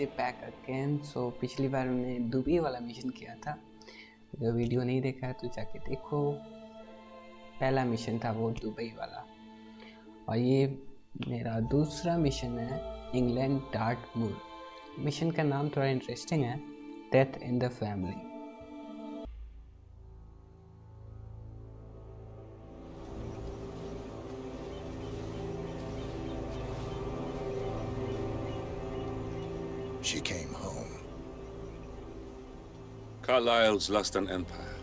Is back again. सो पिछली बार मैंने Dubai वाला मिशन किया था, जो वीडियो नहीं देखा है तो जाके देखो। पहला मिशन था वो दुबई वाला, और ये मेरा दूसरा मिशन है इंग्लैंड डार्टमूर। मिशन का नाम थोड़ा इंटरेस्टिंग है, death in the family. She came home. Carlyle's lost an empire.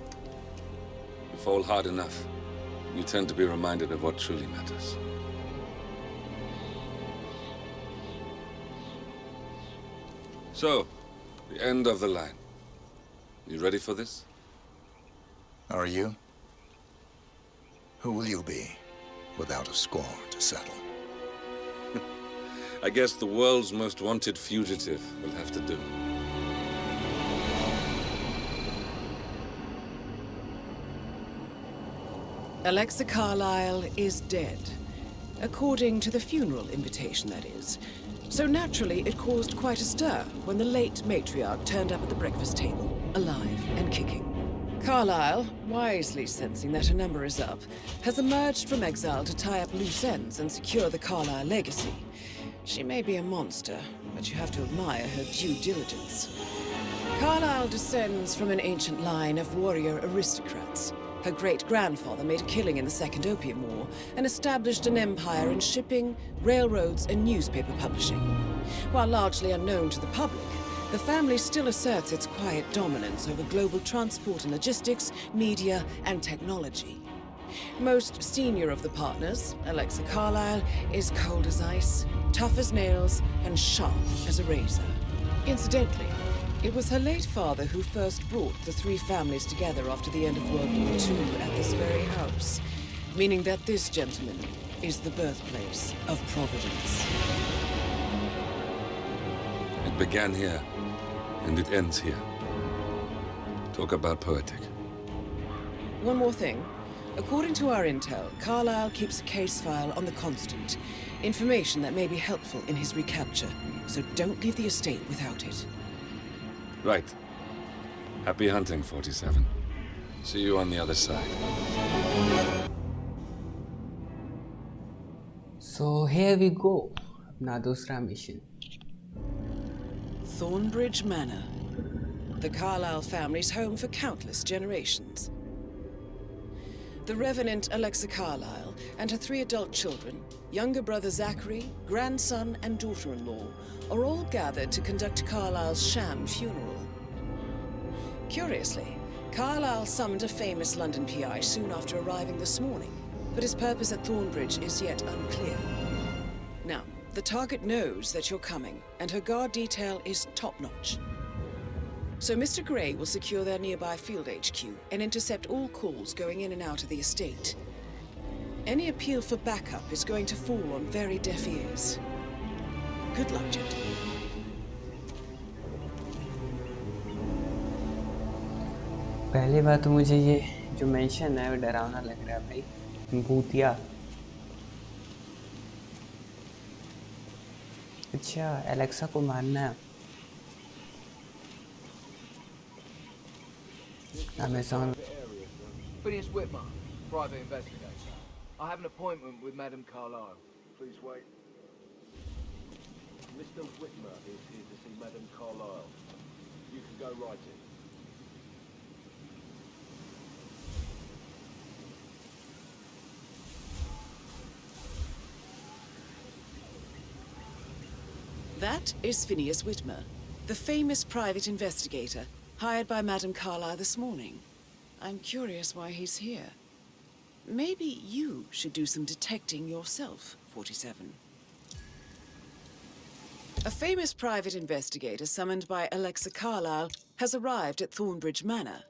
You fall hard enough, you tend to be reminded of what truly matters. So, the end of the line. You ready for this? Are you? Who will you be without a score to settle? I guess the world's most wanted fugitive will have to do. Alexa Carlyle is dead. According to the funeral invitation, that is. So naturally, it caused quite a stir when the late matriarch turned up at the breakfast table, alive and kicking. Carlyle, wisely sensing that her number is up, has emerged from exile to tie up loose ends and secure the Carlyle legacy. She may be a monster, but you have to admire her due diligence. Carlyle descends from an ancient line of warrior aristocrats. Her great-grandfather made a killing in the Second Opium War and established an empire in shipping, railroads, and newspaper publishing. While largely unknown to the public, the family still asserts its quiet dominance over global transport and logistics, media, and technology. Most senior of the partners, Alexa Carlyle, is cold as ice, tough as nails, and sharp as a razor. Incidentally, it was her late father who first brought the three families together after the end of World War II at this very house, meaning that this gentleman is the birthplace of Providence. It began here, and it ends here. Talk about poetic. One more thing. According to our intel, Carlyle keeps a case file on the Constant. Information that may be helpful in his recapture, so don't leave the estate without it. Right. Happy hunting, 47. See you on the other side. So here we go, अपना दूसरा mission. Thornbridge Manor. The Carlyle family's home for countless generations. The Revenant Alexa Carlyle and her 3 adult children, younger brother Zachary, grandson, and daughter-in-law, are all gathered to conduct Carlyle's sham funeral. Curiously, Carlyle summoned a famous London PI soon after arriving this morning, but his purpose at Thornbridge is yet unclear. Now, the target knows that you're coming, and her guard detail is top-notch. So Mr. Gray will secure their nearby field HQ and intercept all calls going in and out of the estate. Any appeal for backup is going to fall on very deaf ears. Good luck, gentlemen. पहली बात तो मुझे ये जो mention है वो डरावना लग रहा है भाई, भूतिया। अच्छा, एलेक्सा को मारना है। Amazon. Phineas Whitmer, private investigator. I have an appointment with Madame Carlyle. Please wait. Mr. Whitmer is here to see Madame Carlyle. You can go right in. That is Phineas Whitmer, the famous private investigator hired by Madame Carlyle this morning. I'm curious why he's here. Maybe you should do some detecting yourself, 47. A famous private investigator summoned by Alexa Carlyle has arrived at Thornbridge Manor.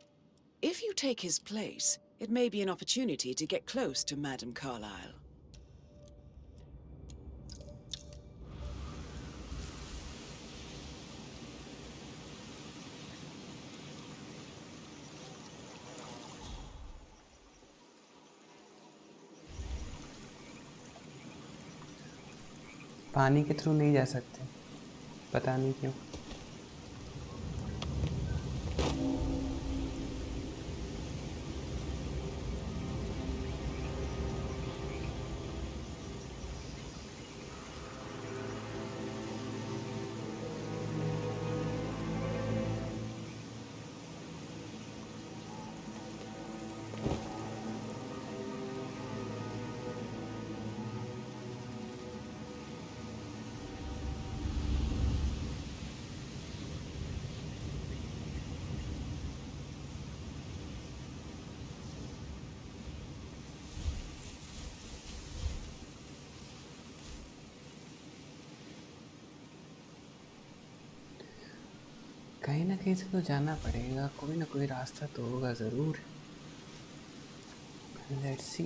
If you take his place, it may be an opportunity to get close to Madame Carlyle. पानी के through नहीं जा सकते। पता नहीं क्यों। कहीं ना कहीं से तो जाना पड़ेगा, कोई ना कोई रास्ता तो होगा ज़रूर। Let's see.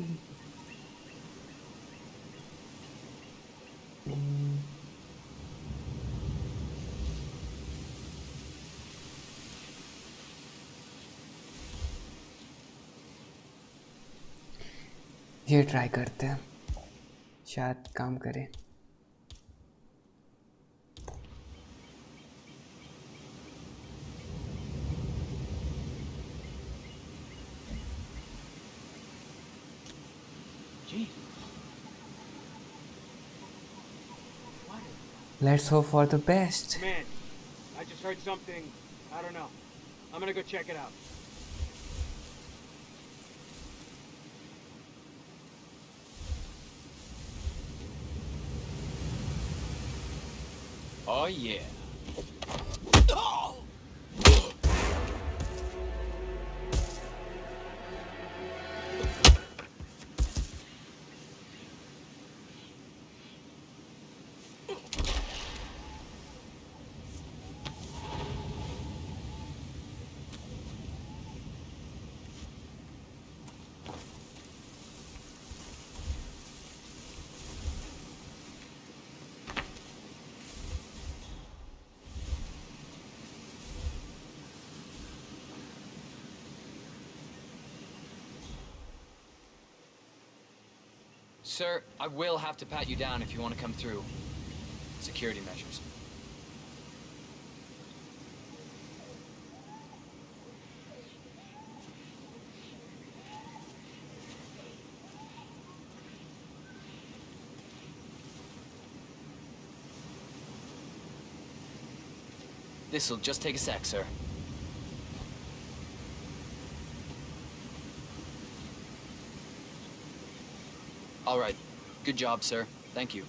ये ट्राई करते हैं, शायद काम करे। Let's hope for the best. Man, I just heard something. I don't know. I'm gonna go check it out. Oh yeah. Sir, I will have to pat you down if you want to come through. Security measures. This'll just take a sec, sir. All right. Good job, sir. Thank you.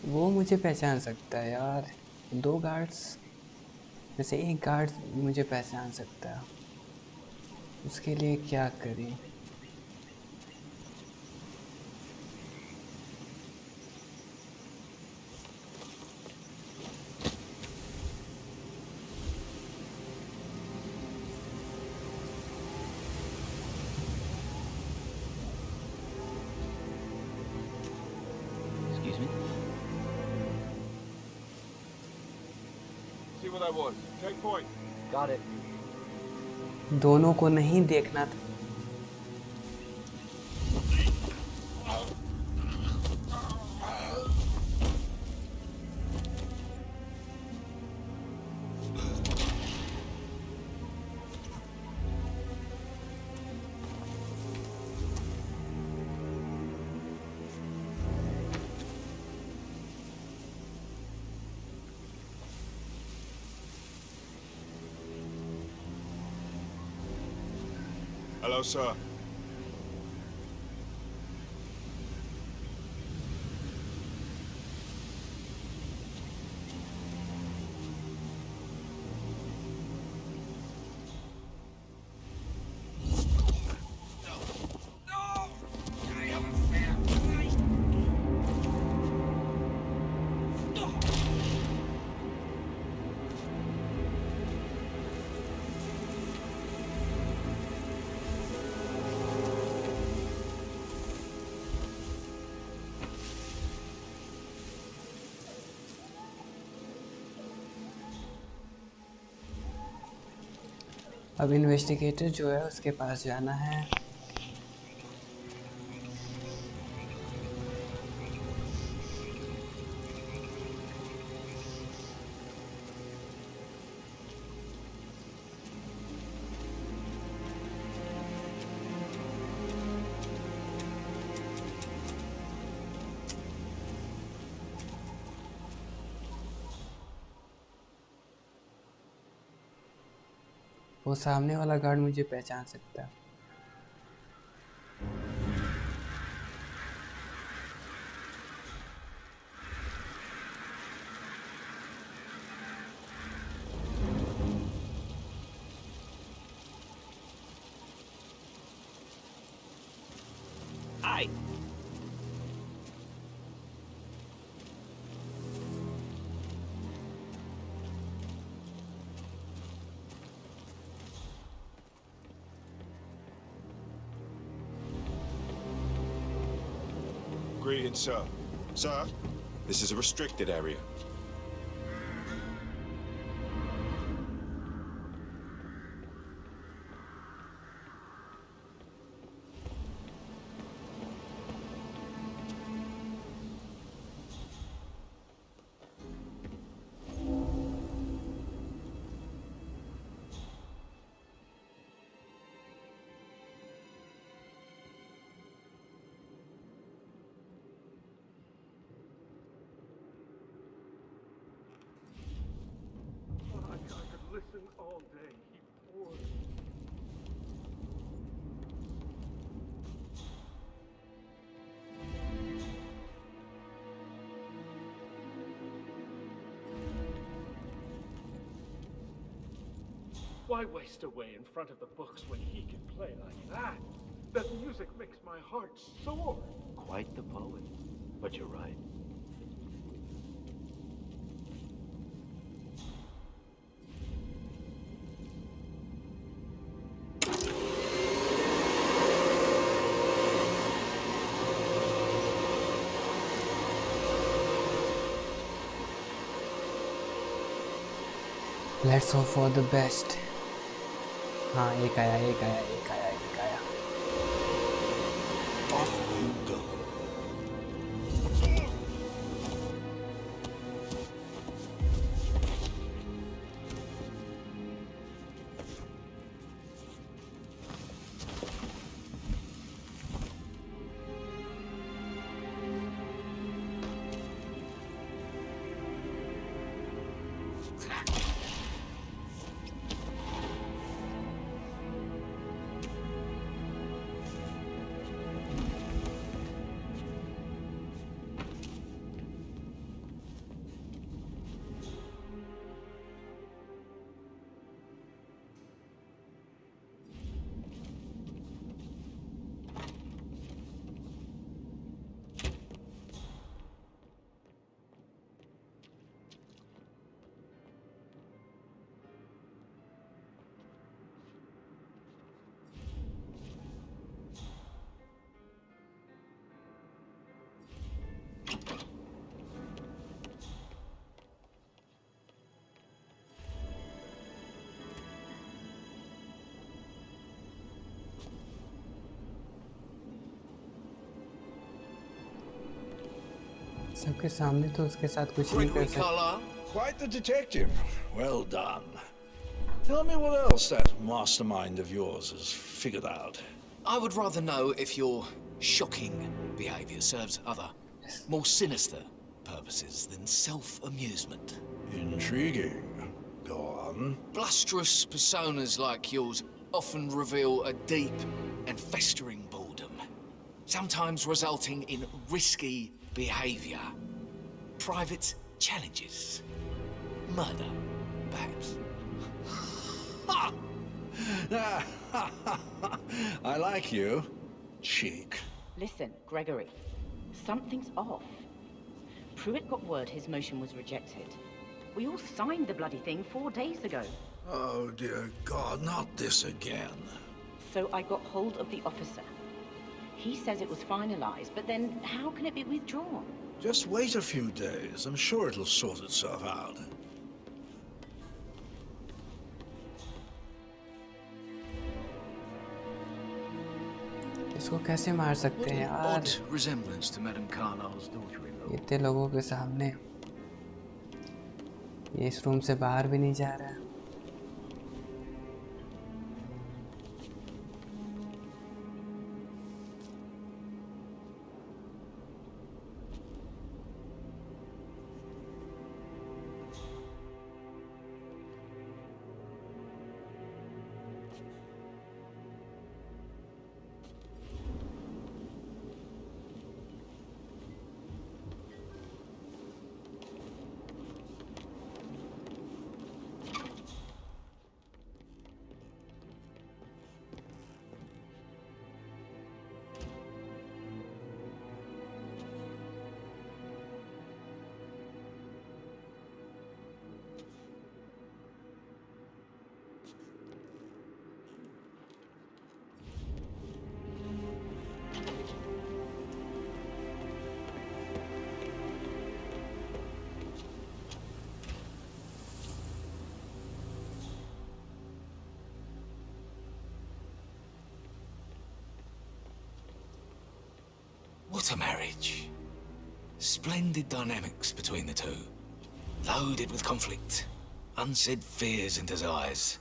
वो मुझे पहचान सकता है यार, 2 guards में से एक guard मुझे पहचान सकता है, उसके लिए क्या करें? Excuse me? See what that was. Checkpoint. Got it. दोनों को नहीं देखना था। Hello, sir. अब इन्वेस्टिगेटर जो है उसके पास जाना है। वो सामने वाला गार्ड मुझे पहचान सकता है। Aye. Greetings, sir. Sir, this is a restricted area. I could listen all day. He bores. Why waste away in front of the books when he can play like that? That music makes my heart soar. Quite the poet. But you're right. Let's hope for the best. हाँ, एक आया, एक आया, एक आया, एक आया। Off you go. सबके सामने तो उसके साथ कुछ नहीं कर सकते। Carlisle? Quite the detective. Well done. Tell me what else that mastermind of yours has figured out. I would rather know if your shocking behavior serves other, more sinister purposes than self-amusement. Intriguing. Go on. Blusterous personas like yours often reveal a deep and festering boredom, sometimes resulting in risky behavior, private challenges, murder, perhaps. I like you. Cheek. Listen, Gregory. Something's off. Pruitt got word his motion was rejected. We all signed the bloody thing 4 days ago. Oh, dear God, not this again. So I got hold of the officer. He says it was finalized, but then how can it be withdrawn? Just wait a few days. I'm sure it'll sort itself out. उसको कैसे मार सकते हैं यार? Odd resemblance to Madame Carlyle's daughter-in-law. इतने लोगों के सामने ये इस रूम से बाहर भी नहीं जा रहा है। What a marriage. Splendid dynamics between the two. Loaded with conflict, unsaid fears and desires.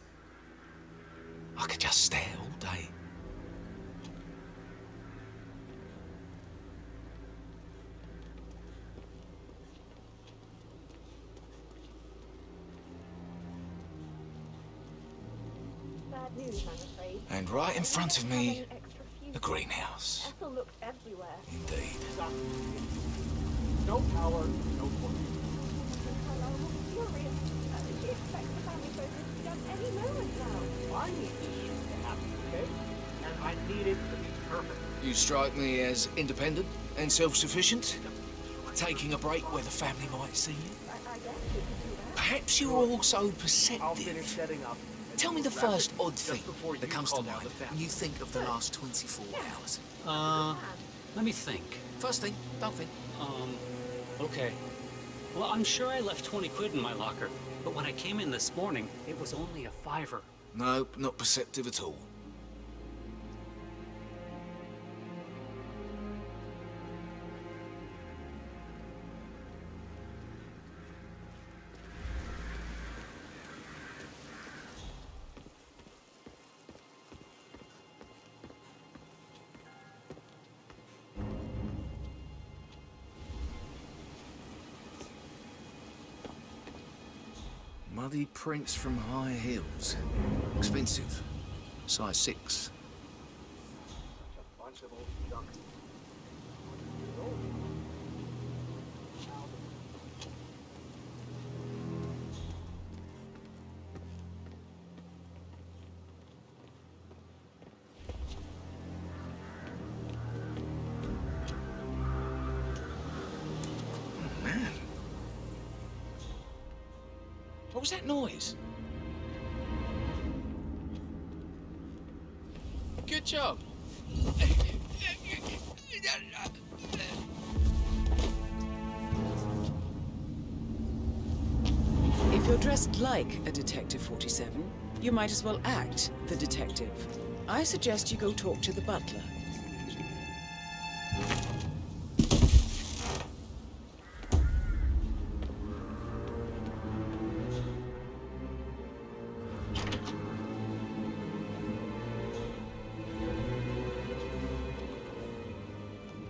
I could just stare all day. Bad news, I'm afraid. And right in front of me, a greenhouse. Ethel looked everywhere. Indeed. No power, no fortune. Carlisle was furious. She expects the family photos to be done any moment now. I need this shoot to happen, okay? And I need it to be perfect. You strike me as independent and self-sufficient. Taking a break where the family might see you. I guess we could do that. Perhaps you're also perceptive. I'll finish setting up. Tell me the first odd thing that comes to mind when you think of the last 24 hours. Let me think. First thing, don't think. Okay. Well, I'm sure I left 20 quid in my locker, but when I came in this morning, it was only a $5. Nope, not perceptive at all. Muddy prints from high heels. Expensive. Size 6. A bunch of old junk. Man. What was that noise? Good job. If you're dressed like a Detective 47, you might as well act the detective. I suggest you go talk to the butler.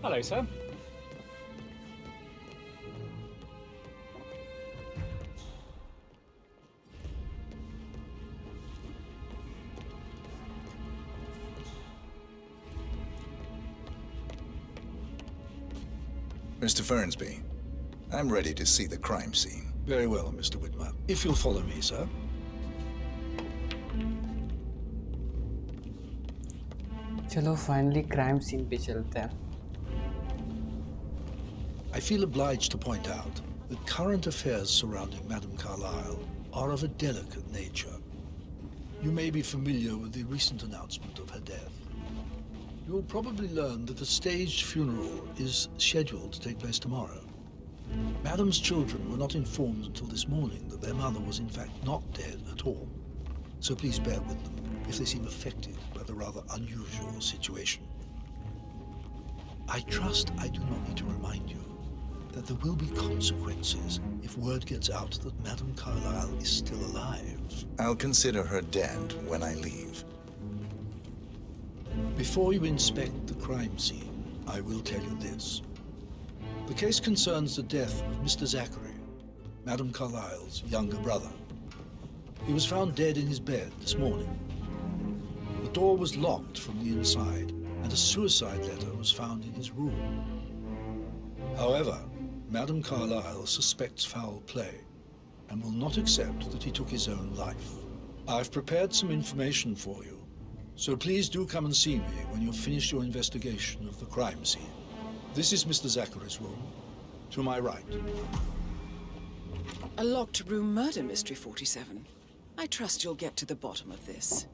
Hello, sir. Mr. Fernsby, I'm ready to see the crime scene. Very well, Mr. Whitmer. If you'll follow me, sir. चलो finally crime scene पे चलते हैं. I feel obliged to point out that current affairs surrounding Madame Carlyle are of a delicate nature. You may be familiar with the recent announcement of her death. You'll probably learn that a staged funeral is scheduled to take place tomorrow. Madame's children were not informed until this morning that their mother was in fact not dead at all. So please bear with them if they seem affected by the rather unusual situation. I trust I do not need to remind you that there will be consequences if word gets out that Madame Carlyle is still alive. I'll consider her dead when I leave. Before you inspect the crime scene, I will tell you this. The case concerns the death of Mr. Zachary, Madame Carlyle's younger brother. He was found dead in his bed this morning. The door was locked from the inside, and a suicide letter was found in his room. However, Madame Carlyle suspects foul play and will not accept that he took his own life. I've prepared some information for you, so please do come and see me when you've finished your investigation of the crime scene. This is Mr. Zachary's room, to my right. A locked room murder mystery, 47. I trust you'll get to the bottom of this.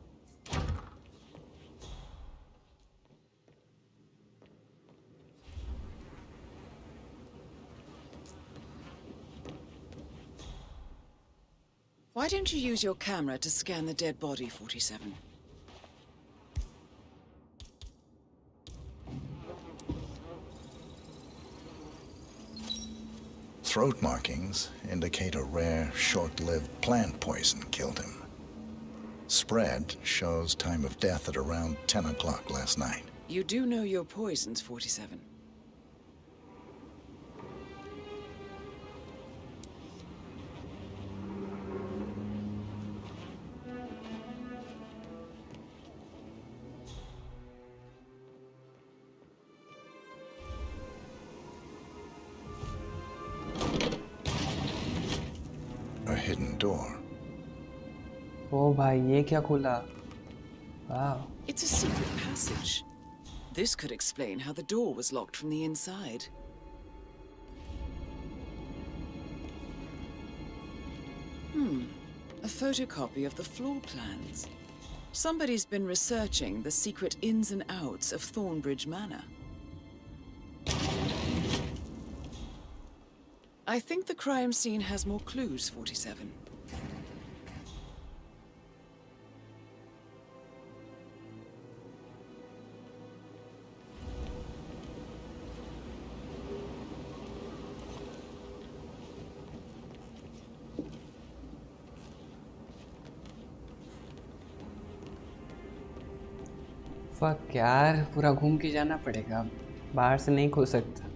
Why don't you use your camera to scan the dead body, 47? Throat markings indicate a rare, short-lived plant poison killed him. Spread shows time of death at around 10 o'clock last night. You do know your poisons, 47. A hidden door. ओ भाई ये क्या खुला? Wow. It's a secret passage. This could explain how the door was locked from the inside. A photocopy of the floor plans. Somebody's been researching the secret ins and outs of Thornbridge Manor. I think the crime scene has more clues, 47. Fuck यार, पूरा घूम के जाना पड़ेगा, बाहर से नहीं खुल सकता।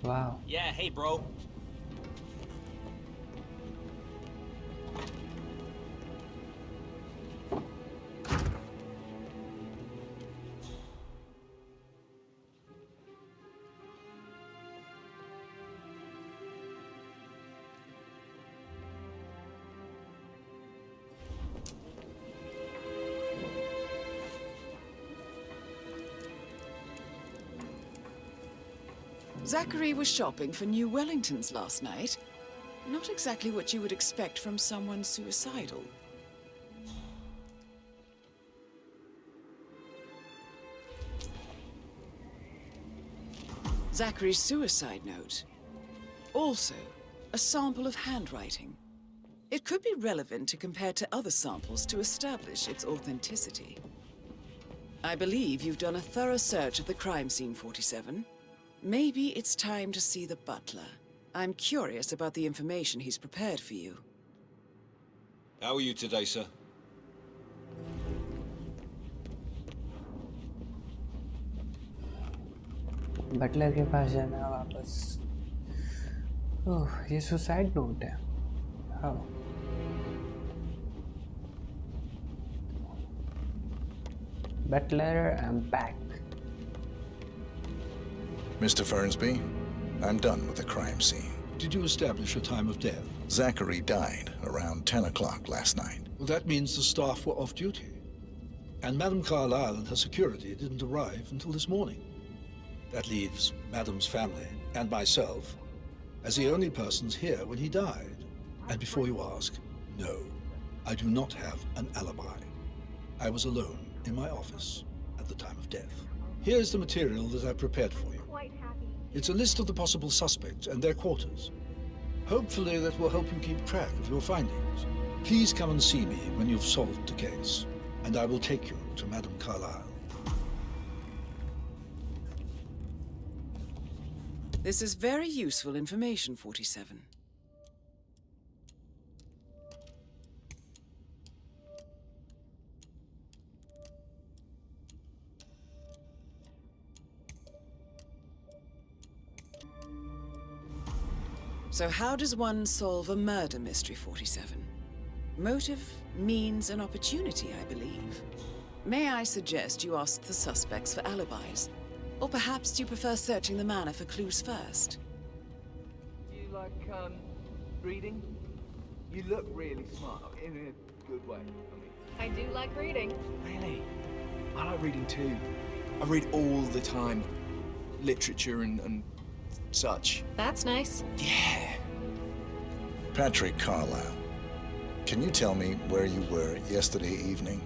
वाह। Yeah, hey bro. Zachary was shopping for new Wellingtons last night. Not exactly what you would expect from someone suicidal. Zachary's suicide note. Also, a sample of handwriting. It could be relevant to compare to other samples to establish its authenticity. I believe you've done a thorough search of the crime scene, 47. Maybe it's time to see the butler. I'm curious about the information he's prepared for you. How are you today, sir? Butler के पास जाना वापस। ओह, ये suicide note है। हाँ। Butler, I'm back. Mr. Fernsby, I'm done with the crime scene. Did you establish a time of death? Zachary died around 10 o'clock last night. Well, that means the staff were off duty. And Madame Carlyle and her security didn't arrive until this morning. That leaves Madame's family and myself as the only persons here when he died. And before you ask, no, I do not have an alibi. I was alone in my office at the time of death. Here's the material that I've prepared for you. It's a list of the possible suspects and their quarters. Hopefully that will help you keep track of your findings. Please come and see me when you've solved the case, and I will take you to Madame Carlyle. This is very useful information, 47. So how does one solve a murder mystery, 47? Motive, means, and opportunity, I believe. May I suggest you ask the suspects for alibis? Or perhaps do you prefer searching the manor for clues first? You like, reading? You look really smart, in a good way, I mean. I do like reading. Really? I like reading too. I read all the time. Literature and such. That's nice. Yeah. Patrick Carlisle, can you tell me where you were yesterday evening?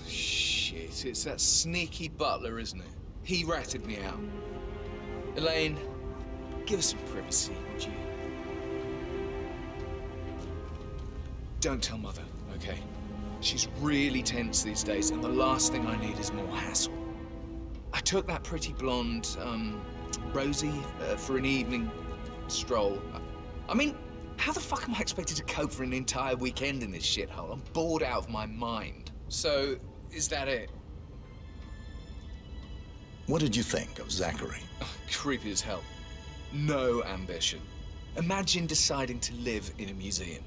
Shit, it's that sneaky butler, isn't it? He ratted me out. Elaine, give us some privacy, would you? Don't tell Mother, okay? She's really tense these days, and the last thing I need is more hassle. I took that pretty blonde, Rosie, for an evening stroll. I mean, how the fuck am I expected to cope for an entire weekend in this shithole? I'm bored out of my mind. So, is that it? What did you think of Zachary? Creepy as hell. No ambition. Imagine deciding to live in a museum.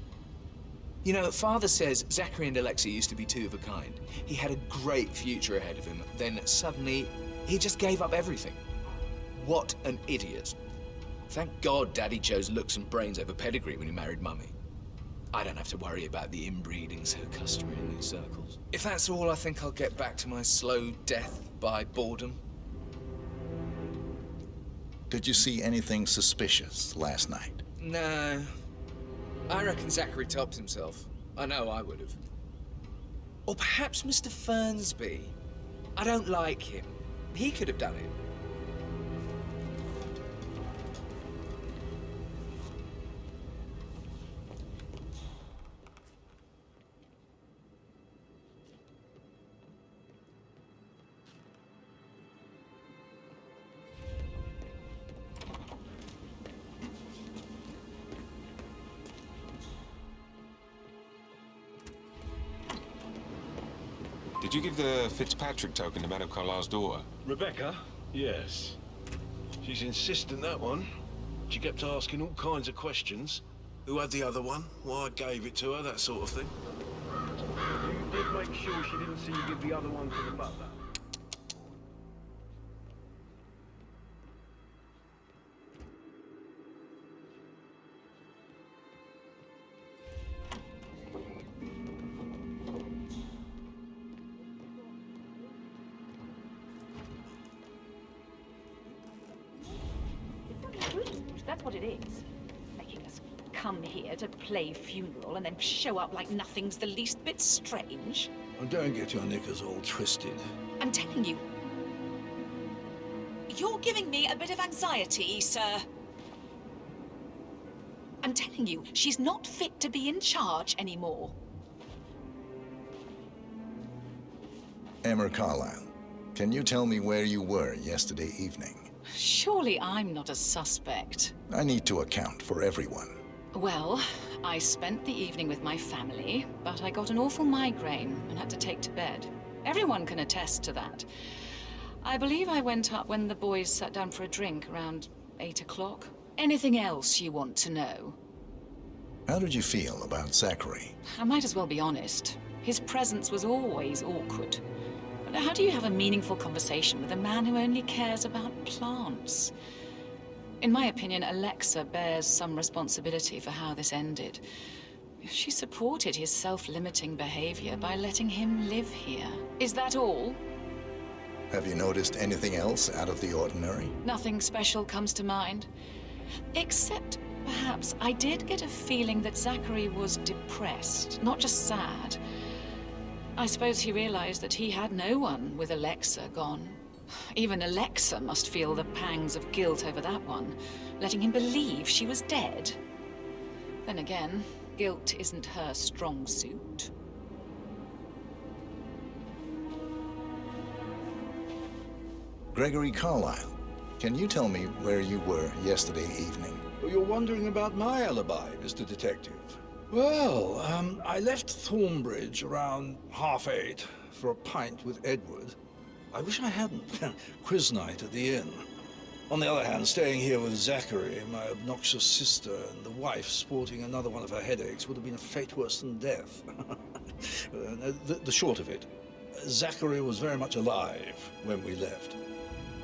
You know, Father says Zachary and Alexa used to be two of a kind. He had a great future ahead of him. Then suddenly, he just gave up everything. What an idiot. Thank God Daddy chose looks and brains over pedigree when he married Mummy. I don't have to worry about the inbreeding so customary in these circles. If that's all, I think I'll get back to my slow death by boredom. Did you see anything suspicious last night? No. I reckon Zachary topped himself. I know I would have. Or perhaps Mr. Fernsby. I don't like him. He could have done it. Did you give the Fitzpatrick token to Madame Carlisle's daughter? Rebecca? Yes. She's insistent, that one. She kept asking all kinds of questions. Who had the other one? Why I gave it to her, that sort of thing. You did make sure she didn't see you give the other one to the butler. That's what it is. Making us come here to play funeral and then show up like nothing's the least bit strange. Oh, don't get your knickers all twisted. I'm telling you. You're giving me a bit of anxiety, sir. I'm telling you, she's not fit to be in charge anymore. Emma Carlisle, can you tell me where you were yesterday evening? Surely I'm not a suspect. I need to account for everyone. Well, I spent the evening with my family, but I got an awful migraine and had to take to bed. Everyone can attest to that. I believe I went up when the boys sat down for a drink around 8 o'clock. Anything else you want to know? How did you feel about Zachary? I might as well be honest. His presence was always awkward. But how do you have a meaningful conversation with a man who only cares about plants? In my opinion, Alexa bears some responsibility for how this ended. She supported his self-limiting behavior by letting him live here. Is that all? Have you noticed anything else out of the ordinary? Nothing special comes to mind. Except, perhaps, I did get a feeling that Zachary was depressed, not just sad. I suppose he realized that he had no one with Alexa gone. Even Alexa must feel the pangs of guilt over that one, letting him believe she was dead. Then again, guilt isn't her strong suit. Gregory Carlisle, Can you tell me where you were yesterday evening? Well, you're wondering about my alibi, Mr. Detective. Well, I left Thornbridge around 8:30 for a pint with Edward. I wish I hadn't. Quiz night at the inn. On the other hand, staying here with Zachary, my obnoxious sister, and the wife sporting another one of her headaches would have been a fate worse than death. The short of it, Zachary was very much alive when we left.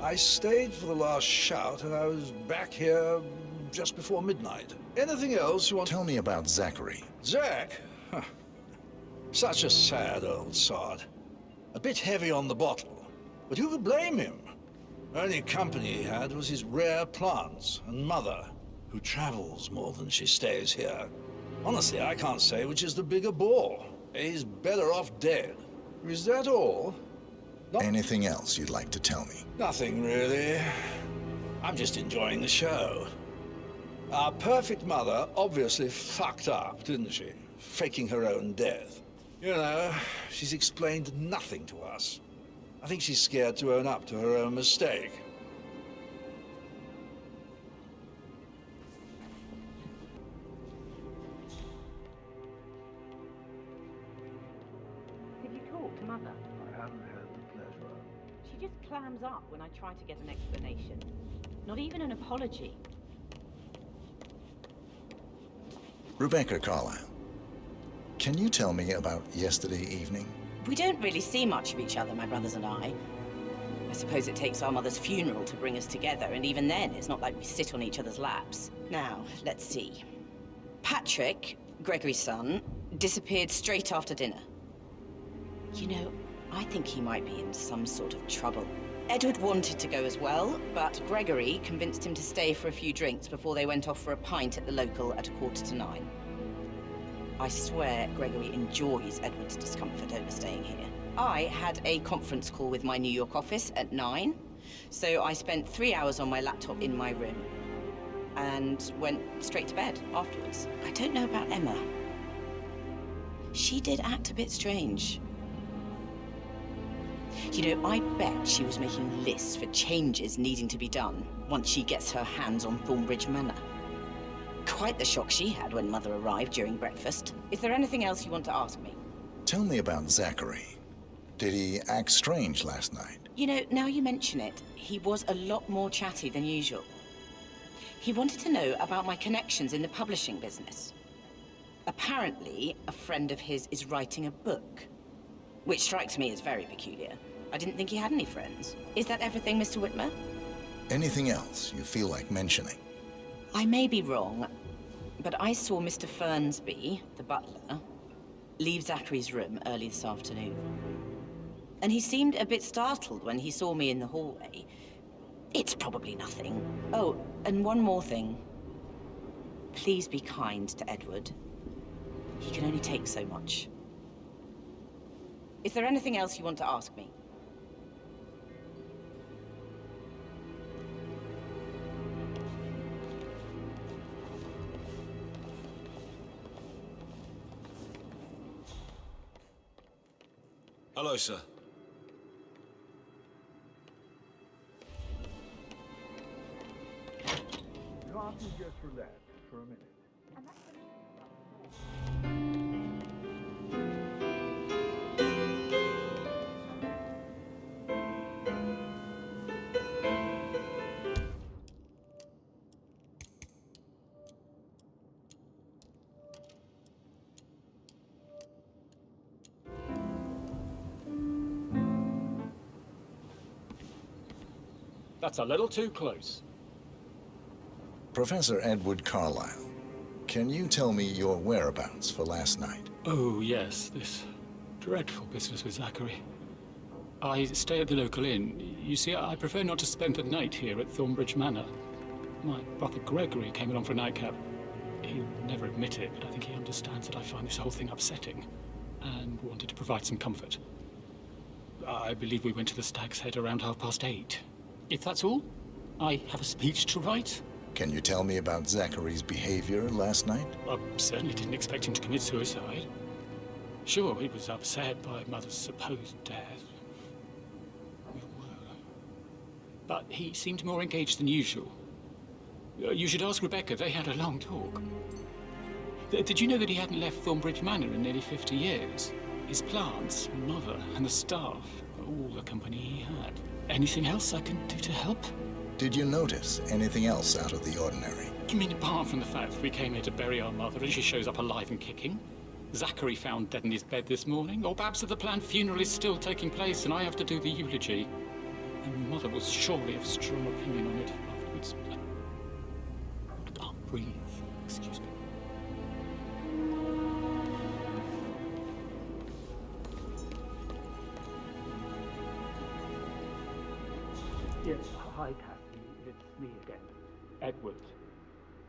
I stayed for the last shout, and I was back here just before midnight. Anything else you want? Tell me about Zachary. Zach? Huh. Such a sad old sod. A bit heavy on the bottle, but who could blame him? Only company he had was his rare plants and mother, who travels more than she stays here. Honestly, I can't say which is the bigger bore. He's better off dead. Is that all? Anything else you'd like to tell me? Nothing, really. I'm just enjoying the show. Our perfect mother obviously fucked up, didn't she? Faking her own death. You know, she's explained nothing to us. I think she's scared to own up to her own mistake. Did you talk to Mother? I haven't had the pleasure. She just clams up when I try to get an explanation. Not even an apology. Rebecca Carlyle, can you tell me about yesterday evening? We don't really see much of each other, my brothers and I. I suppose it takes our mother's funeral to bring us together, and even then, it's not like we sit on each other's laps. Now, let's see. Patrick, Gregory's son, disappeared straight after dinner. You know, I think he might be in some sort of trouble. Edward wanted to go as well, but Gregory convinced him to stay for a few drinks before they went off for a pint at the local at 9:15. I swear Gregory enjoys Edward's discomfort over staying here. I had a conference call with my New York office at 9, so I spent 3 hours on my laptop in my room and went straight to bed afterwards. I don't know about Emma. She did act a bit strange. You know, I bet she was making lists for changes needing to be done once she gets her hands on Thornbridge Manor. Quite the shock she had when Mother arrived during breakfast. Is there anything else you want to ask me? Tell me about Zachary. Did he act strange last night? You know, now you mention it, he was a lot more chatty than usual. He wanted to know about my connections in the publishing business. Apparently, a friend of his is writing a book, which strikes me as very peculiar. I didn't think he had any friends. Is that everything, Mr. Whitmer? Anything else you feel like mentioning? I may be wrong, but I saw Mr. Fernsby, the butler, leave Zachary's room early this afternoon. And he seemed a bit startled when he saw me in the hallway. It's probably nothing. Oh, and one more thing. Please be kind to Edward. He can only take so much. Is there anything else you want to ask me? Hello, sir. Coffee just relax for a minute. That's a little too close. Professor Edward Carlyle, can you tell me your whereabouts for last night? Oh, yes, this dreadful business with Zachary. I stay at the local inn. You see, I prefer not to spend the night here at Thornbridge Manor. My brother Gregory came along for a nightcap. He'll never admit it, but I think he understands that I find this whole thing upsetting and wanted to provide some comfort. I believe we went to the Stag's Head around 8:30. If that's all, I have a speech to write. Can you tell me about Zachary's behavior last night? I certainly didn't expect him to commit suicide. Sure, he was upset by Mother's supposed death. but he seemed more engaged than usual. You should ask Rebecca. They had a long talk. Did you know that he hadn't left Thornbridge Manor in nearly 50 years? His plants, mother, and the staff, all the company he had. Anything else I can do to help? Did you notice anything else out of the ordinary? You mean apart from the fact that we came here to bury our mother and she shows up alive and kicking? Zachary found dead in his bed this morning? Or perhaps that the planned funeral is still taking place and I have to do the eulogy? And Mother will surely have a strong opinion on it afterwards. I can't breathe. Excuse me. Yes, hi, Kathy. It's me again. Edward.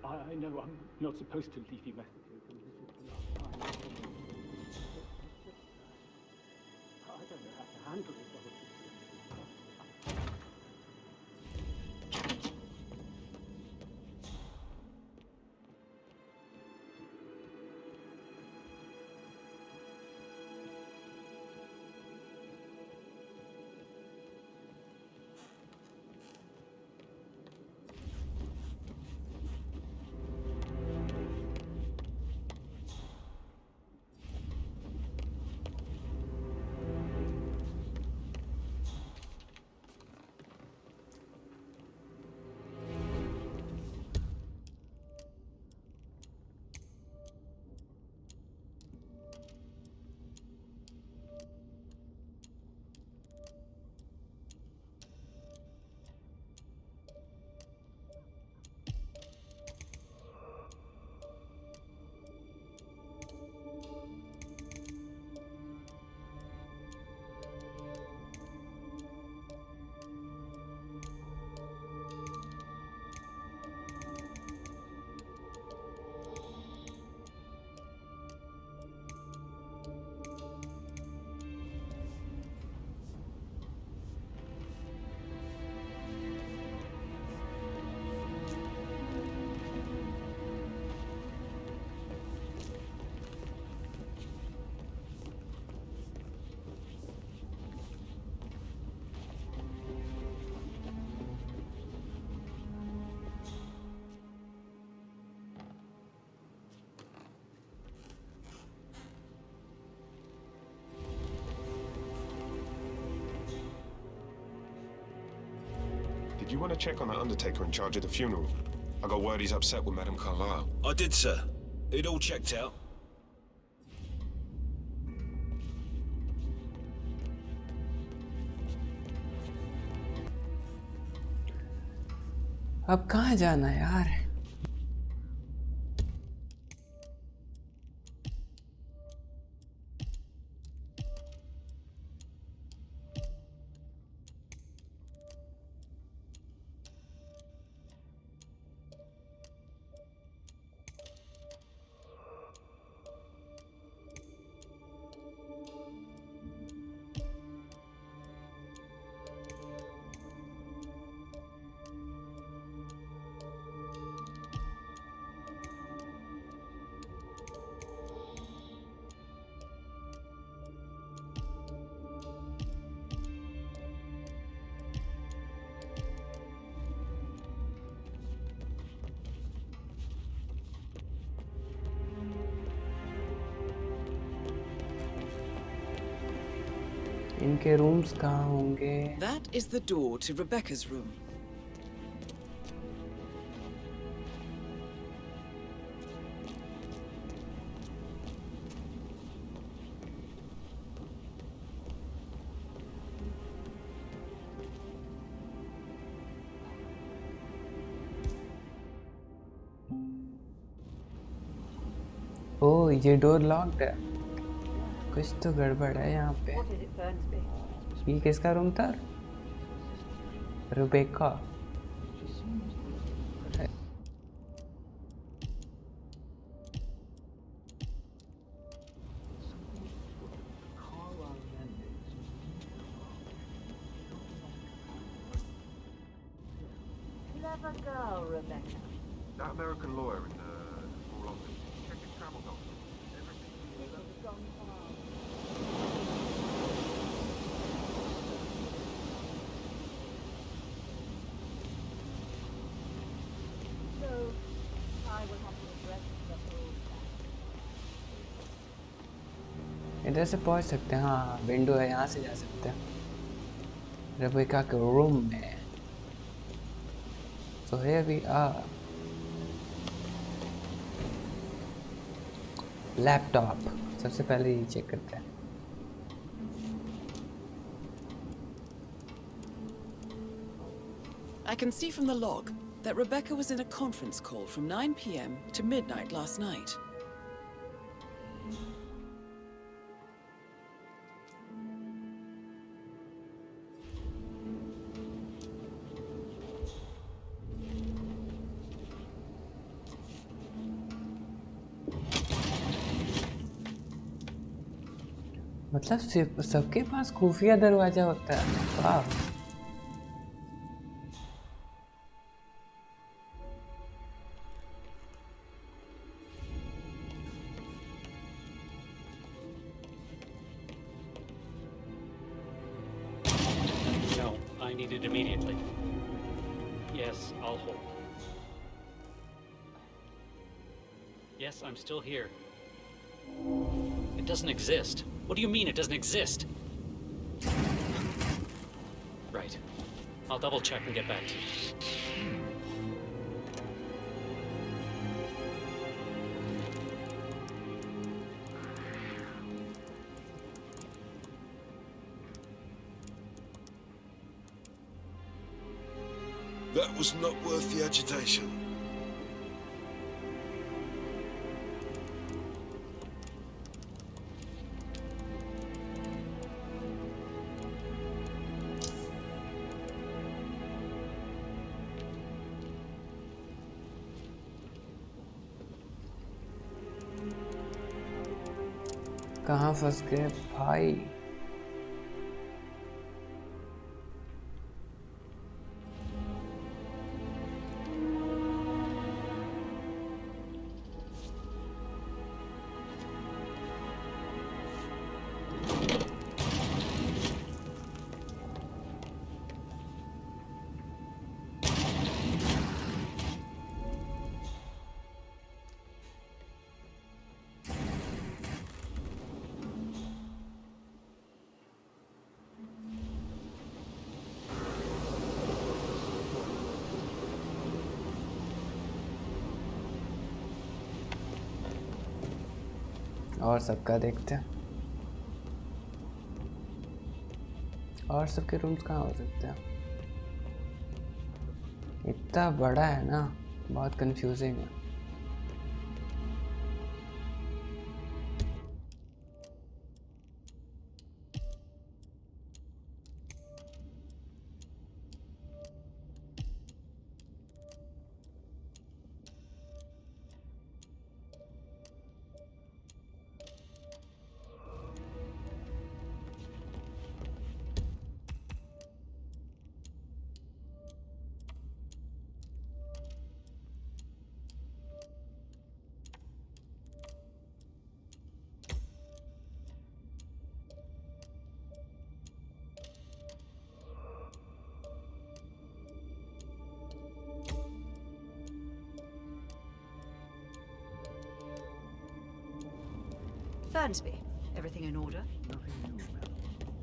I know I'm not supposed to leave you messages, and this is the last time. I don't know how to handle it. Did you want to check on the undertaker in charge of the funeral? I got word he's upset with Madame Carlyle. I did, sir. It all checked out. अब कहाँ जाना है यार? इनके rooms कहाँ होंगे? That is the door to Rebecca's room. ओह, ये door locked है। कुछ तो गड़बड़ है यहाँ पे। ये किसका रूम था? रुबेका। Clever girl, Rebecca. That American lawyer in the small office. Check his travel documents. Everything gone far. इधर से पहुंच सकते हैं। हाँ विंडो है, यहाँ से जा सकते हैं रेबेका के रूम में। So here we are. Laptop सबसे पहले ये चेक करते हैं। I can see from the log that Rebecca was in a conference call from 9 p.m. to midnight last night. मतलब सबके पास खुफिया दरवाजा होता है। वाह। No, I need it immediately. Yes, I'll hold. Yes, I'm still here. It doesn't exist. What do you mean it doesn't exist? Right. I'll double check and get back to you. That was not worth the agitation. कहाँ फंस गए भाई? और सबका देखते हैं। और सबके रूम्स कहाँ हो सकते हैं? इतना बड़ा है ना, बहुत कंफ्यूजिंग है। Fernsby, everything in order? Nothing new, ma'am.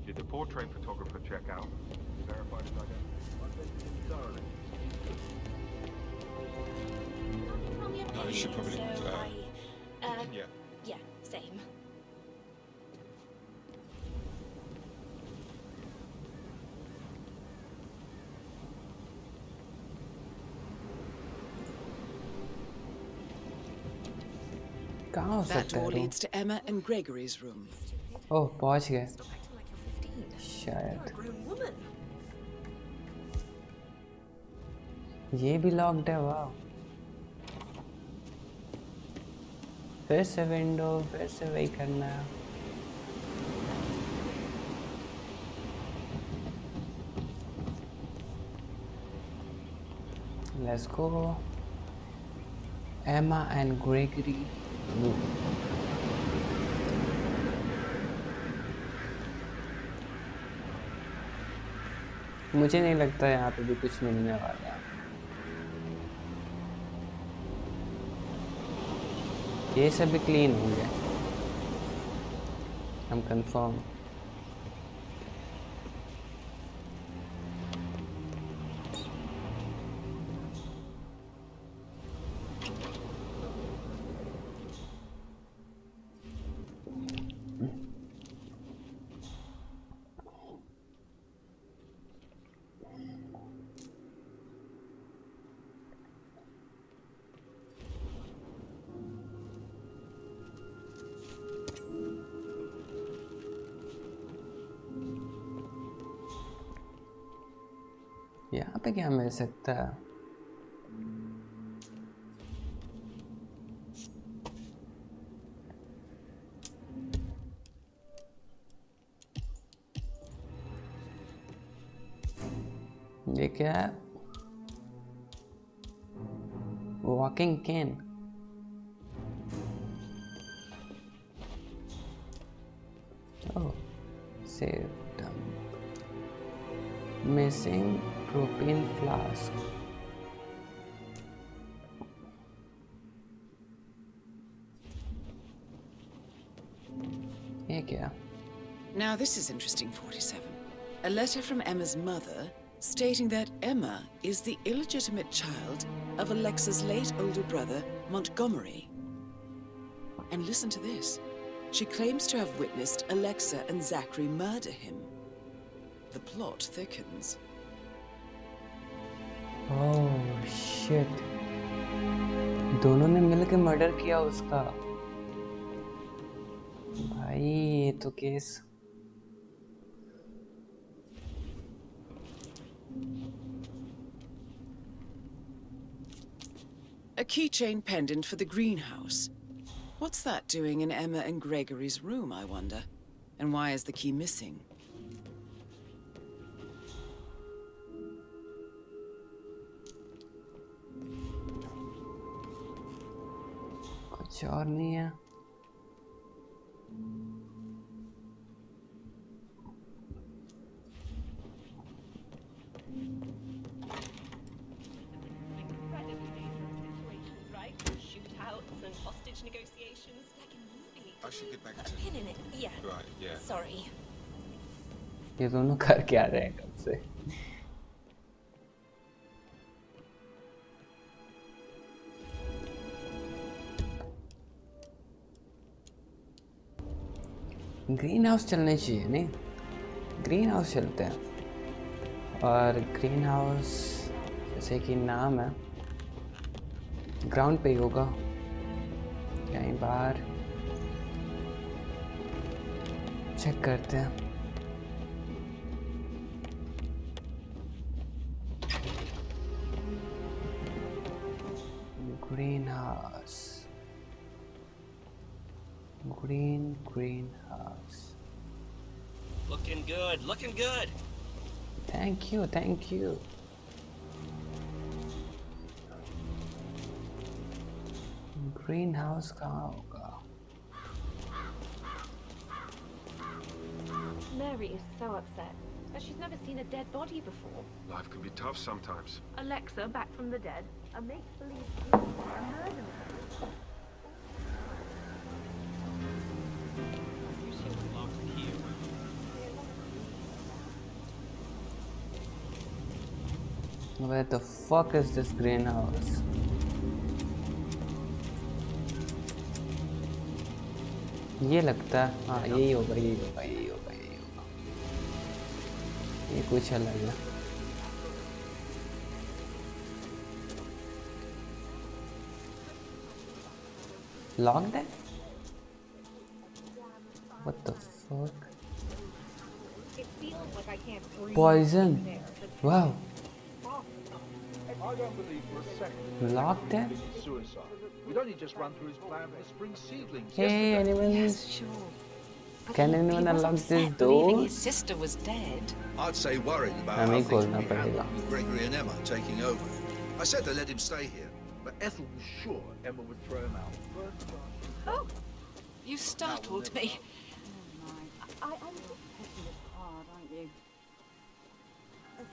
Did the portrait photographer check out? Verified his identity? I vetted him thoroughly. I should probably. Yeah. Yeah, same. कहाँ हो That सकता है door room? leads to Emma and Gregory's room. ओह पहुँच गए शायद। ये भी locked है। वाह। फिर से विंडो, फिर से वही करना है। Let's go. Emma and Gregory room. मुझे नहीं लगता यहाँ पे भी कुछ मिलने वाला है। ये सब भी क्लीन होंगे। I'm confirmed. यहाँ पे क्या मिल सकता है? ये क्या है? Walking can. Oh, saved. Missing propane flask. ये क्या? Now this is interesting, 47. A letter from Emma's mother stating that Emma is the illegitimate child of Alexa's late older brother, Montgomery. And listen to this. She claims to have witnessed Alexa and Zachary murder him. The plot thickens. Oh shit. दोनों ने मिलकर murder किया उसका। भाई ये तो case. A keychain pendant for the greenhouse. What's that doing in Emma and Gregory's room, I wonder? And why is the key missing? कुछ और नहीं है। Shootouts and hostage negotiations, like a movie. I should get back A to... pin in it, yeah. Right, yeah. Sorry. ये दोनों कर क्या रहे हैं कब से? ग्रीन हाउस चलने चाहिए नहीं? ग्रीन हाउस चलते हैं। और ग्रीन हाउस जैसे कि नाम है, ग्राउंड पे ही होगा कहीं बाहर। चेक करते हैं। Green house, greenhouse. Looking good, looking good. Thank you, thank you. Greenhouse कहाँ होगा? Mary is so upset, but she's never seen a dead body before. Life can be tough sometimes. Alexa, back from the dead, a make-believe hero, a murder mystery. Where the fuck is this greenhouse? ये लगता है, हाँ यही होगा, यही होगा, यही होगा, यही होगा। ये कुछ अलग है। Locked है? What the fuck? It feels like I can't breathe. Poison. Wow. I don't believe for a second Locked that it? he committed suicide. We'd only just run through his plan for the spring seedlings. Hey, yesterday. anyone? Yes, sure. But Can he anyone was unlock upset this believing door? his sister was dead. I'd say worried about हमें how he things खोलना would be पड़ेगा। handled with Gregory and Emma taking over. I said to let him stay here. But Ethel was sure Emma would throw him out. Oh, you startled me. I'm just taking this hard, aren't you?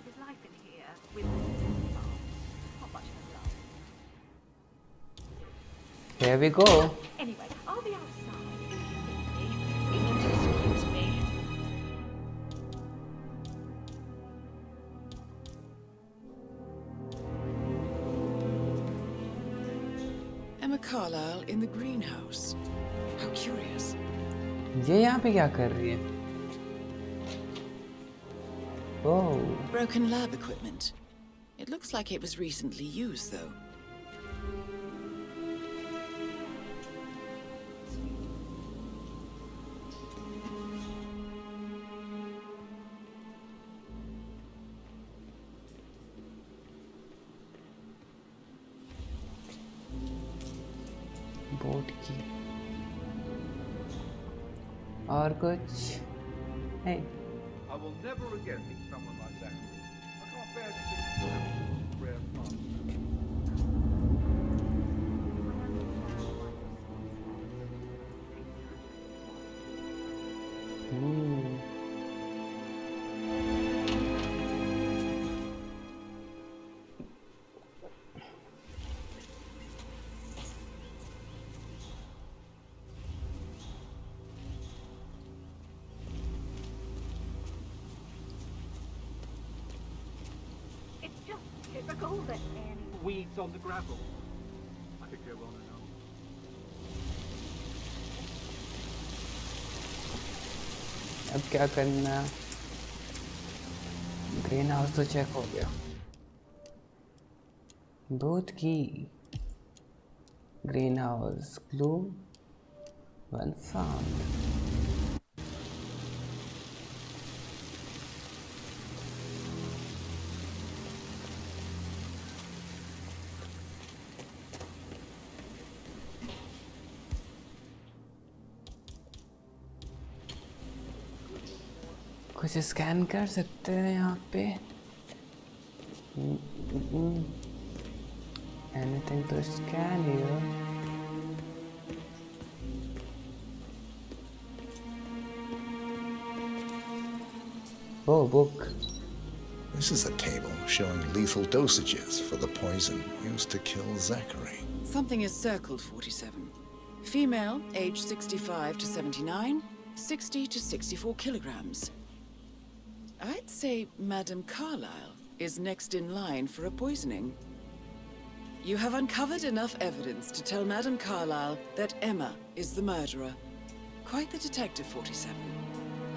There's life in here with not much of a love. Here we go. Anyway, I'll be outside. It's just Emma Carlyle in the greenhouse. How curious. ये यहाँ पे क्या कर रही है? Oh. Broken lab equipment. It looks like it was recently used, though. Boat की और कुछ है? I will never again meet someone like Zachary. I can't bear to think of his rare past. It's just typical that Annie... Weeds on the gravel. I could go on and on. अब क्या करना? Green house तो check हो गया. Boat की green house glue one found. कुछ scan कर सकते हैं यहाँ पे? Anything to scan here? Oh, book. This is a table showing lethal dosages for the poison used to kill Zachary. Something is circled, 47. Female, age 65 to 79, 60 to 64 kilograms. I'd say Madame Carlyle is next in line for a poisoning. You have uncovered enough evidence to tell Madame Carlyle that Emma is the murderer. Quite the detective, 47.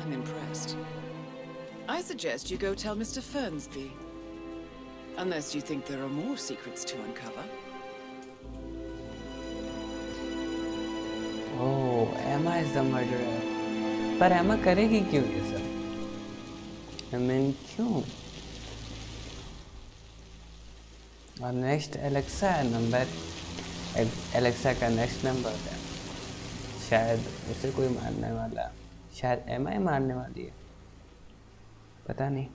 I'm impressed. I suggest you go tell Mr. Fernsby. Unless you think there are more secrets to uncover. Oh, Emma is the murderer. पर Emma करेगी क्यों ये सब? I mean, क्यों? और next Alexa है number. Alexa का next number है. शायद उसे कोई मारने वाला. शायद एमा ही मारने वाली है. पता नहीं.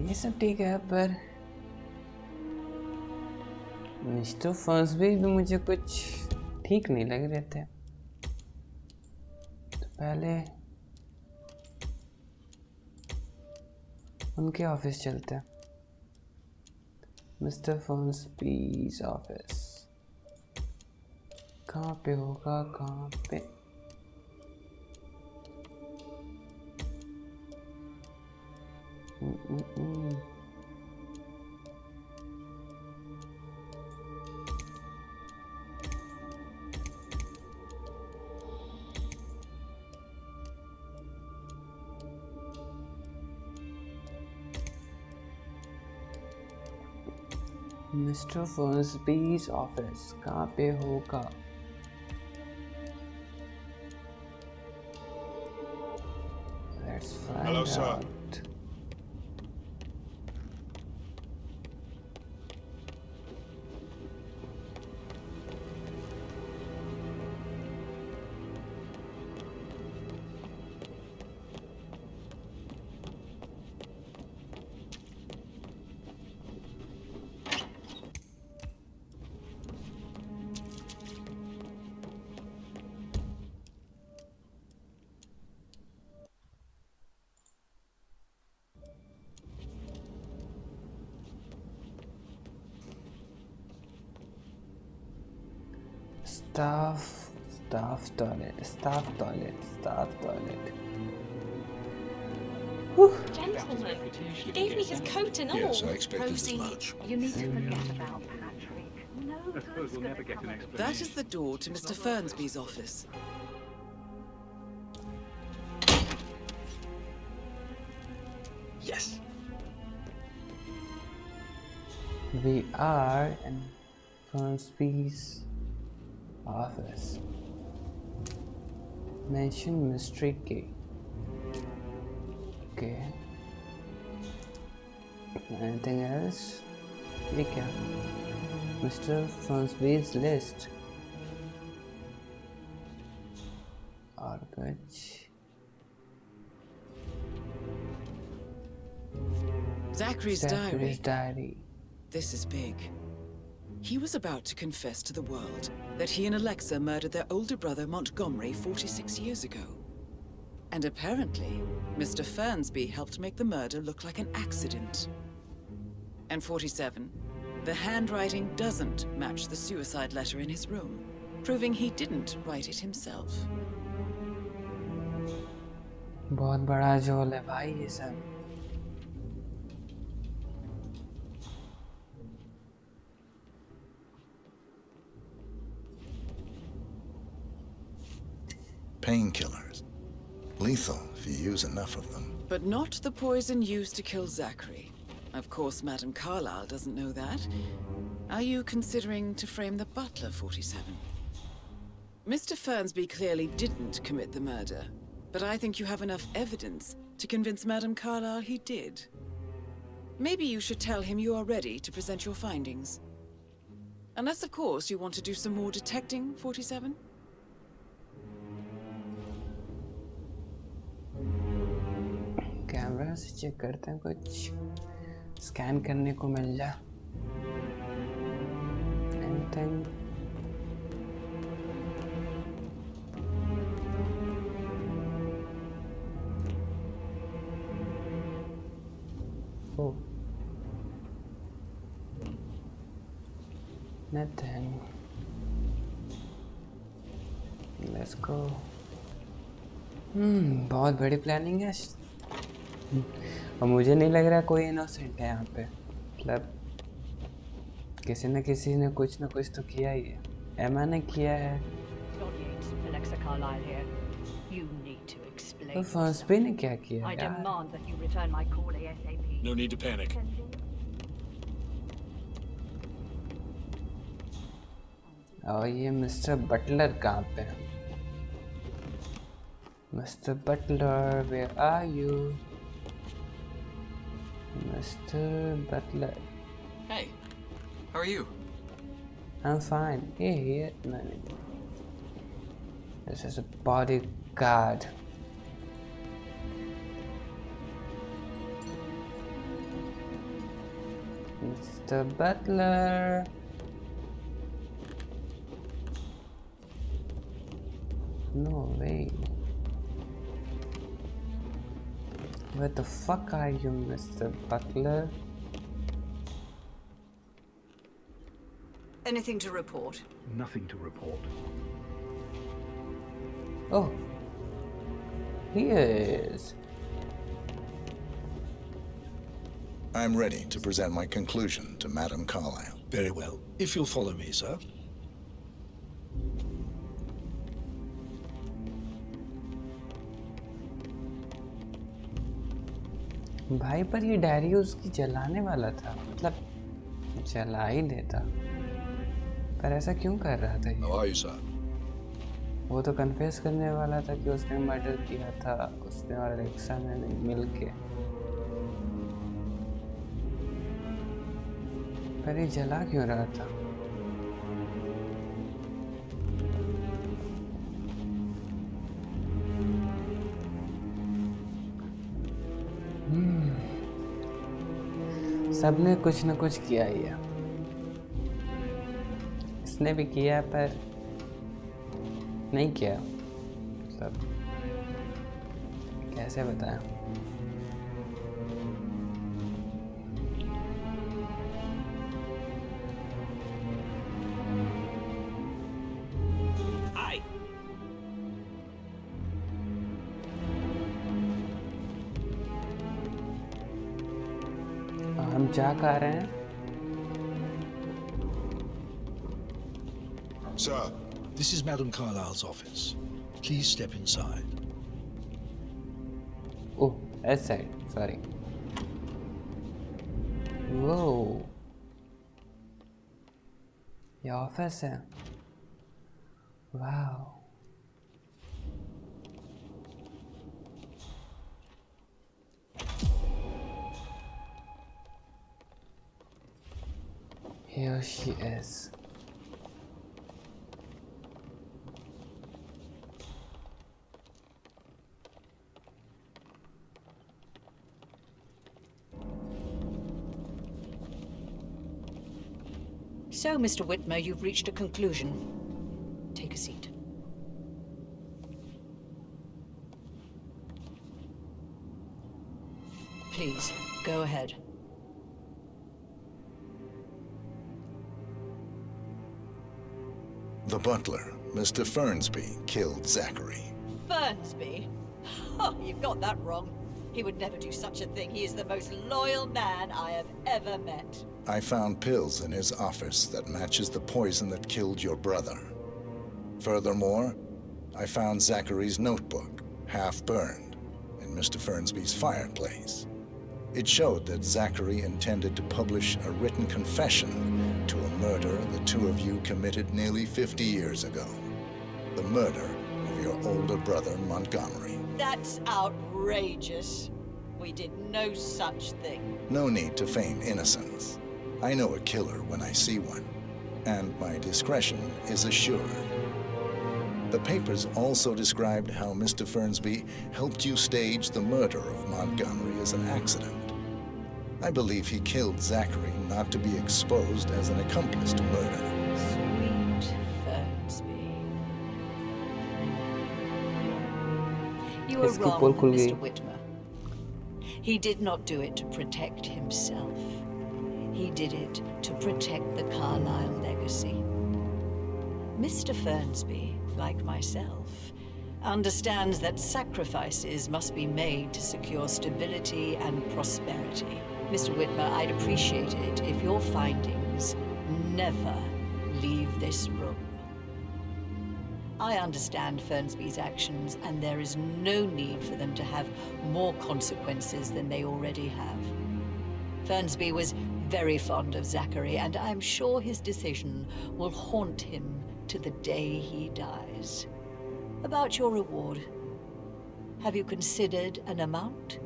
ये सब ठीक है पर मिस्टर फर्स्टबी भी मुझे कुछ ठीक नहीं लग रहे थे. तो पहले उनके ऑफिस चलते हैं. मिस्टर फर्स्टबी's ऑफिस कहाँ पे होगा? कहाँ पे? मिस्टर फर्स्टबी's ऑफिस कहाँ पे होगा? Let's find Hello, sir. out. Staff toilet. Whew. Gentlemen, he gave me his coat and all. Yes, I expected as Rosie, much. You need to forget about Patrick. No I suppose we'll never get an explanation. That is the door to Mr. Fernsby's office. Yes. We are in Fernsby's office. Mention mystery key. Okay. Anything else? ये क्या? Mr. Fernsby's list. और कुछ? Zachary's Zachary's diary. diary. This is big. He was about to confess to the world that he and Alexa murdered their older brother Montgomery 46 years ago. And apparently, Mr. Fernsby helped make the murder look like an accident. And 47, the handwriting doesn't match the suicide letter in his room, proving he didn't write it himself. बहुत बड़ा झोल है भाई ये सब. Painkillers. Lethal if you use enough of them. But not the poison used to kill Zachary. Of course, Madame Carlyle doesn't know that. Are you considering to frame the butler, 47? Mr. Fernsby clearly didn't commit the murder, but I think you have enough evidence to convince Madame Carlyle he did. Maybe you should tell him you are ready to present your findings. Unless, of course, you want to do some more detecting, 47? Camera से check करते हैं कुछ scan करने को मिल जाए. Anything? Oh. Nothing. Let's go. बहुत बड़ी planning है. और मुझे नहीं लग रहा कोई इनोसेंट है यहाँ पे. मतलब किसी न किसी ने कुछ ना कुछ तो किया ही है. एमा ने किया है. Alexa Carlyle here. You need to explain. तो फर्स्टबी ने क्या किया I यार? demand that you return my call ASAP. No need to panic. और ये मिस्टर बटलर कहाँ पे है? Mr. Butler, where are you? Mr. Butler. Hey, how are you? I'm fine. Hey, Hitman. This is a bodyguard. Mr. Butler. No way. Where the fuck are you, Mr. Butler? Anything to report? Nothing to report. Oh. He is. I'm ready to present my conclusion to Madame Carlyle. Very well. If you'll follow me, sir. भाई पर ये diary उसकी जलाने वाला था. मतलब जला ही देता. पर ऐसा क्यों कर रहा था ये? How are you, sir? वो तो कन्फेस करने वाला था कि उसने मर्डर किया था. उसने और अलेक्सा ने मिल के. पर ये जला क्यों रहा था? सबने कुछ न कुछ किया ही है. इसने भी किया पर नहीं किया. मतलब कैसे बताएं? जा कहाँ रहे हैं? Sir, this is Madam Carlyle's office. Please step inside. Oh, that side. Sorry. Whoa. ये ऑफिस है. Wow. Here she is. So, Mr. Whitmer, you've reached a conclusion. Take a seat. Please, go ahead. The butler, Mr. Fernsby, killed Zachary. Fernsby? Oh, you've got that wrong. He would never do such a thing. He is the most loyal man I have ever met. I found pills in his office that matches the poison that killed your brother. Furthermore, I found Zachary's notebook, half burned, in Mr. Fernsby's fireplace. It showed that Zachary intended to publish a written confession to a murder the two of you committed nearly 50 years ago. The murder of your older brother, Montgomery. That's outrageous. We did no such thing. No need to feign innocence. I know a killer when I see one, and my discretion is assured. The papers also described how Mr. Fernsby helped you stage the murder of Montgomery as an accident. I believe he killed Zachary not to be exposed as an accomplice to murder. Sweet Fernsby. You were wrong, Mr. Whitmer. He did not do it to protect himself. He did it to protect the Carlyle legacy. Mr. Fernsby, like myself, understands that sacrifices must be made to secure stability and prosperity. Mr. Whitmer, I'd appreciate it if your findings never leave this room. I understand Fernsby's actions, and there is no need for them to have more consequences than they already have. Fernsby was very fond of Zachary, and I'm sure his decision will haunt him to the day he dies. About your reward, have you considered an amount?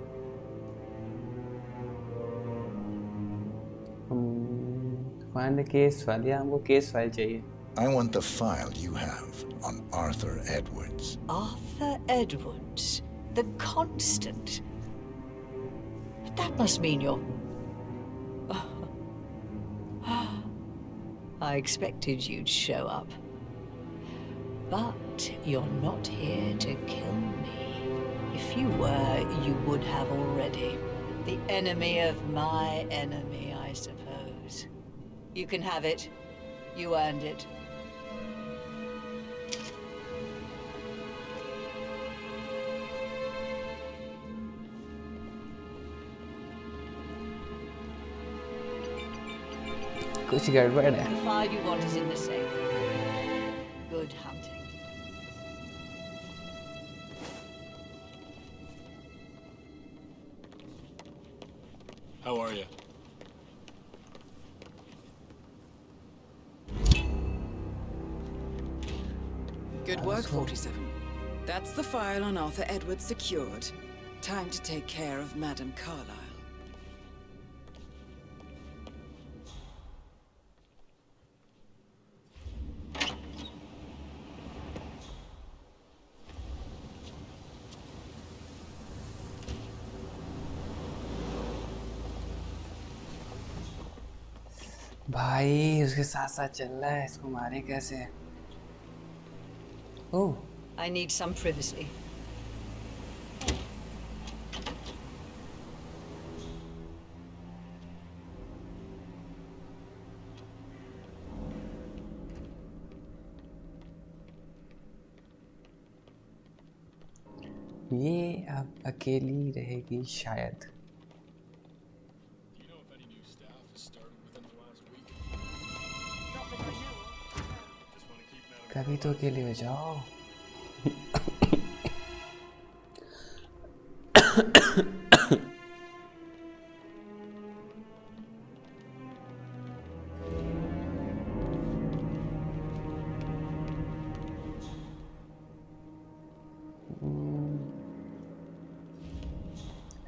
Find the case file. Yeah, हमको case file चाहिए. I want the file you have on Arthur Edwards. Arthur Edwards, the Constant. That must mean you're... I expected you'd show up. But you're not here to kill me. If you were, you would have already. The enemy of my enemy, I suppose. You can have it. You earned it. कुछ गड़बड़ है. The file you want is in the safe. Good hunting. How are you? Good work, 47. That's the file on Arthur Edwards secured. Time to take care of Madam Carlyle. भाई उसके साथ साथ चल रहा है. इसको मारे कैसे? Oh. I need some privacy. ये अब अकेली रहेगी शायद. कभी तो अकेले हो जाओ।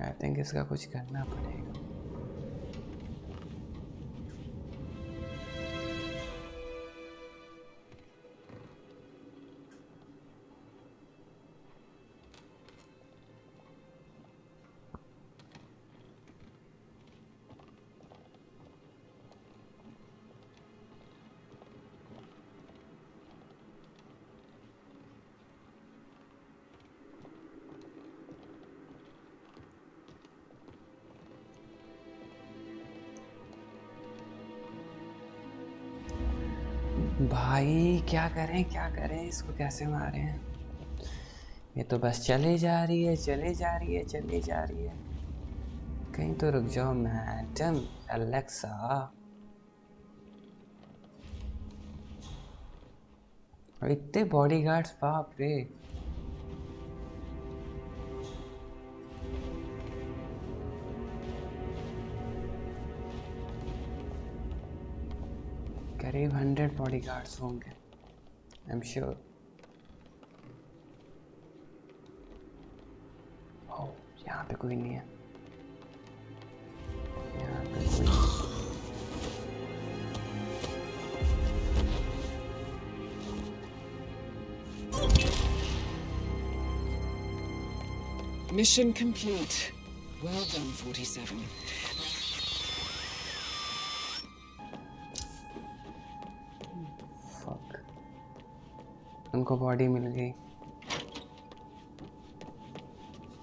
आई थिंक इसका कुछ करना पड़ेगा। भाई क्या करें इसको कैसे मारें? ये तो बस चले जा रही है। कहीं तो रुक जाओ मैडम एलेक्सा। और इतने बॉडीगार्ड्स, बाप रे। करीब 100 बॉडीगार्ड्स होंगे, आई एम श्योर। ओह, यहाँ पे कोई नहीं है। यहाँ पे कोई नहीं। Mission complete. Well done, 47. उनको बॉडी मिल गई।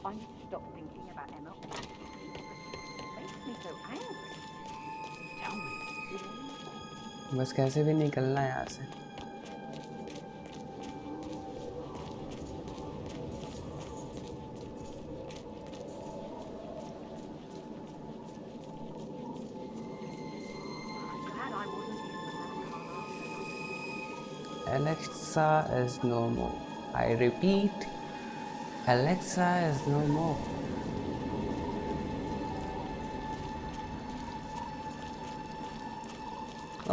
I need to stop thinking about Emma. It makes me so angry. Tell me. बस कैसे भी निकलना है यहाँ से। Alexa is no more. I repeat, Alexa is no more.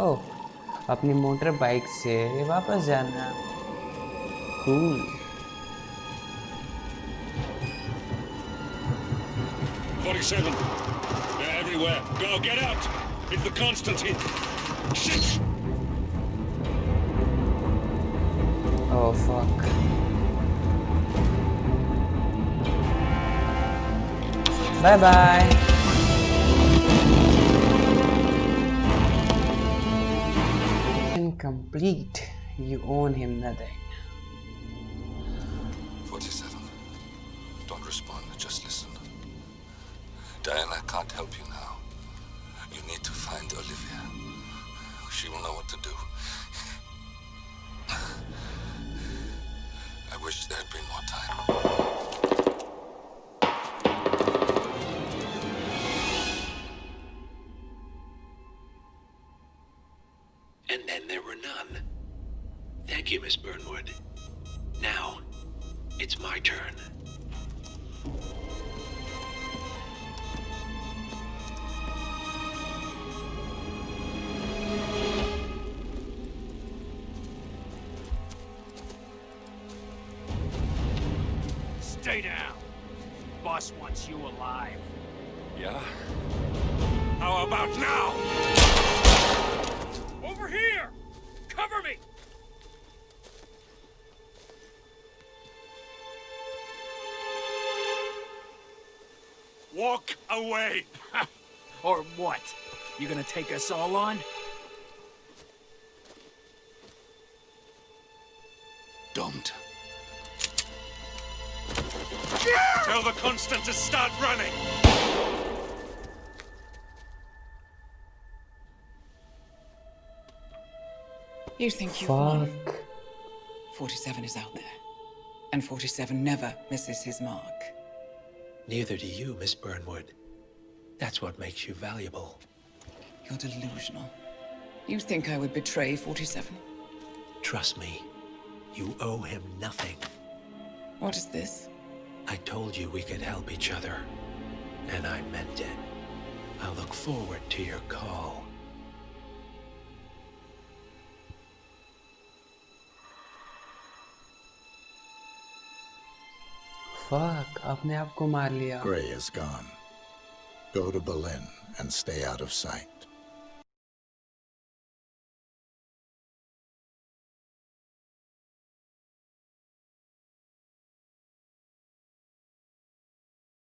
ओह, अपनी मोटर बाइक से वापस जाना। Cool. 47. They're everywhere. Go, get out! It's the Constantine. Shit! Oh fuck. Bye bye. Incomplete. You own him nothing. 47. Don't respond, just listen. Diana can't help you now. You need to find Olivia. She will know what to do. I wish there had been more time. And then there were none. Thank you, Miss Burnwood. Now, it's my turn. Stay down. Boss wants you alive. Yeah? How about now? Over here! Cover me! Walk away! Or what? You gonna take us all on? Don't. Tell the Constant to start running! You think you've won? 47 is out there. And 47 never misses his mark. Neither do you, Miss Burnwood. That's what makes you valuable. You're delusional. You think I would betray 47? Trust me, You owe him nothing. What is this? I told you we could help each other, and I meant it. I look forward to your call. Fuck, अपने आप को मार लिया. Gray is gone. Go to Berlin and stay out of sight.